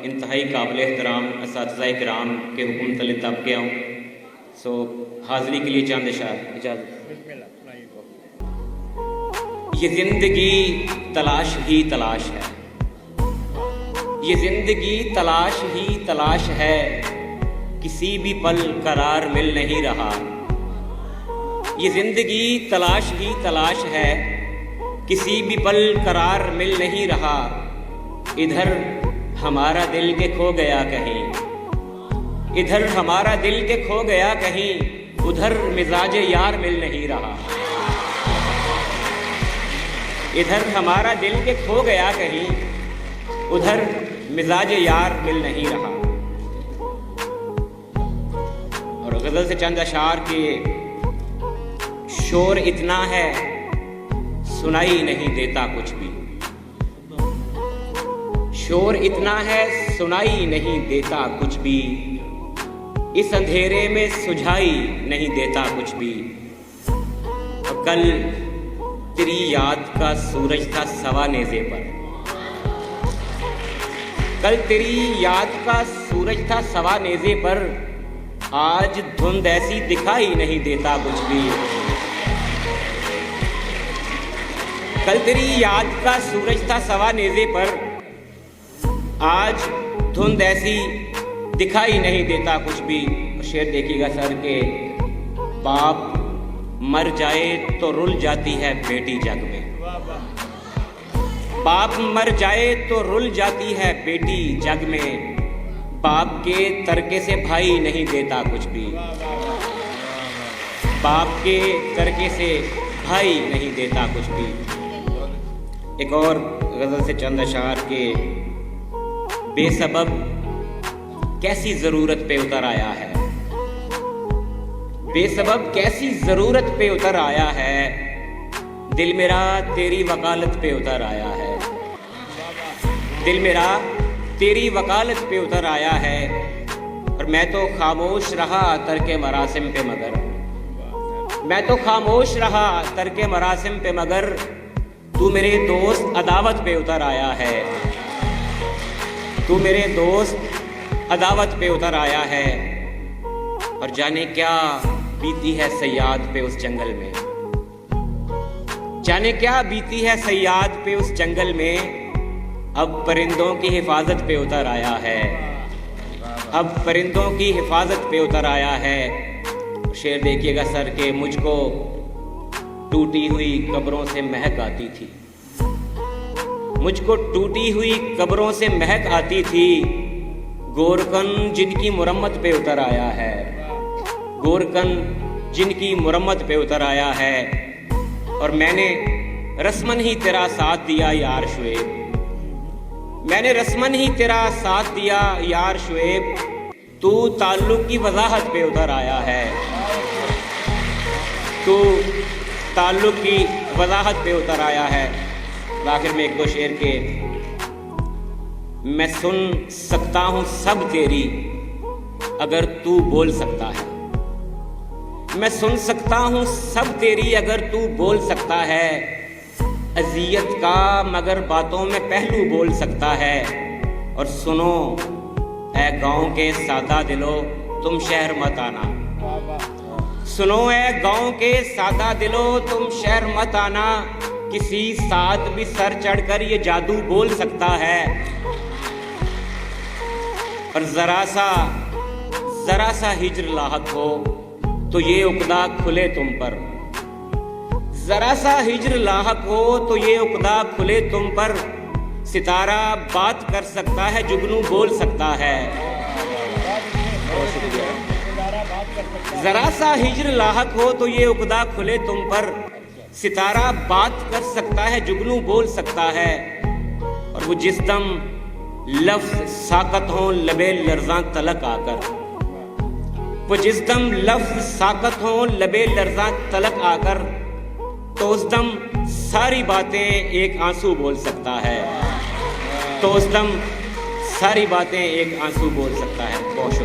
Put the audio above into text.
इंतहाई काबिल एहतराम असातिज़ा किराम के हुक्म तले तब के आऊँ। सो हाज़िरी के लिए चंद इशार इजाज़त। ये ज़िंदगी तलाश ही तलाश है, ये ज़िंदगी तलाश ही तलाश है, किसी भी पल करार मिल नहीं रहा। ये ज़िंदगी तलाश ही तलाश है, किसी भी पल करार मिल नहीं रहा। इधर हमारा दिल के खो गया कहीं, इधर हमारा दिल के खो गया कहीं, उधर मिजाज यार मिल नहीं रहा। इधर हमारा दिल के खो गया कहीं, उधर मिजाज यार मिल नहीं रहा। और गज़ल से चंद अशार के शोर इतना है सुनाई नहीं देता कुछ भी, शोर इतना है सुनाई नहीं देता कुछ भी, इस अंधेरे में सुझाई नहीं देता कुछ भी। और कल तेरी याद का सूरज था सवा नेज़े पर, कल तेरी याद का सूरज था सवा नेज़े पर, आज धुंध ऐसी दिखाई नहीं देता कुछ भी। कल तेरी याद का सूरज था सवा नेज़े पर, आज धुंध ऐसी दिखाई नहीं देता कुछ भी। शेर देखिएगा सर के, बाप मर जाए तो रुल जाती है बेटी जग में, बाप मर जाए तो रुल जाती है बेटी जग में, बाप के तरके से भाई नहीं देता कुछ भी, बाप के तरके से भाई नहीं देता कुछ भी। एक और गज़ल से चंद अशार के, बेसबब कैसी ज़रूरत पे उतर आया है, बेसबब कैसी ज़रूरत पे उतर आया है, दिल मेरा तेरी वकालत पे उतर आया है, दिल मेरा तेरी वकालत पे उतर आया है। और मैं तो खामोश रहा तरके मरासिम पे मगर, मैं तो खामोश रहा तरके मरासिम पे मगर, तू मेरे दोस्त अदावत पे उतर आया है, तू मेरे दोस्त अदावत पे उतर आया है। और जाने क्या बीती है सयाद पे उस जंगल में, जाने क्या बीती है सयाद पे उस जंगल में, अब परिंदों की हिफाजत पे उतर आया है, अब परिंदों की हिफाजत पे उतर आया है। शेर देखिएगा सर के, मुझको टूटी हुई कब्रों से महक आती थी, मुझको टूटी हुई कब्रों से महक आती थी, गोरकन जिनकी मुरम्मत पे उतर आया है, गोरकन जिनकी मुरम्मत पे उतर आया है। और मैंने रस्मन ही तेरा साथ दिया यार शुएब, मैंने रस्मन ही तेरा साथ दिया यार शुएब, तू ताल्लुक की वजाहत पे उतर आया है, तू ताल्लुक की वजाहत पे उतर आया है। आखिर में एक दो शेर के, मैं सुन सकता हूँ सब तेरी अगर तू बोल सकता है, मैं सुन सकता हूँ सब तेरी अगर तू बोल सकता है, अजियत का मगर बातों में पहलू बोल सकता है। और सुनो ऐ गाँव के सादा दिलो तुम शहर मत आना, सुनो ऐ गाँव के सादा दिलो तुम शहर मत आना, किसी साथ भी सर चढ़कर ये जादू बोल सकता है। और जरा सा हिज्र लाहक हो तो ये उकदा खुले तुम पर, जरा सा हिज्र लाहक हो तो ये उकदा खुले तुम पर, सितारा बात कर सकता है जुगनू बोल सकता है। जरा सा हिज्र लाहक हो तो ये उकदा खुले तुम पर, सितारा बात कर सकता है जुगनू बोल सकता है। और वो जिस दम लफ्ज़ साकत हों लबे लर्ज़ां तलक आकर, वो जिस दम लफ्ज़ साकत हों लबे लर्ज़ां तलक आकर, तो उस दम सारी बातें एक आंसू बोल सकता है, तो उस दम सारी बातें एक आंसू बोल सकता है। बहुत शुक्रिया।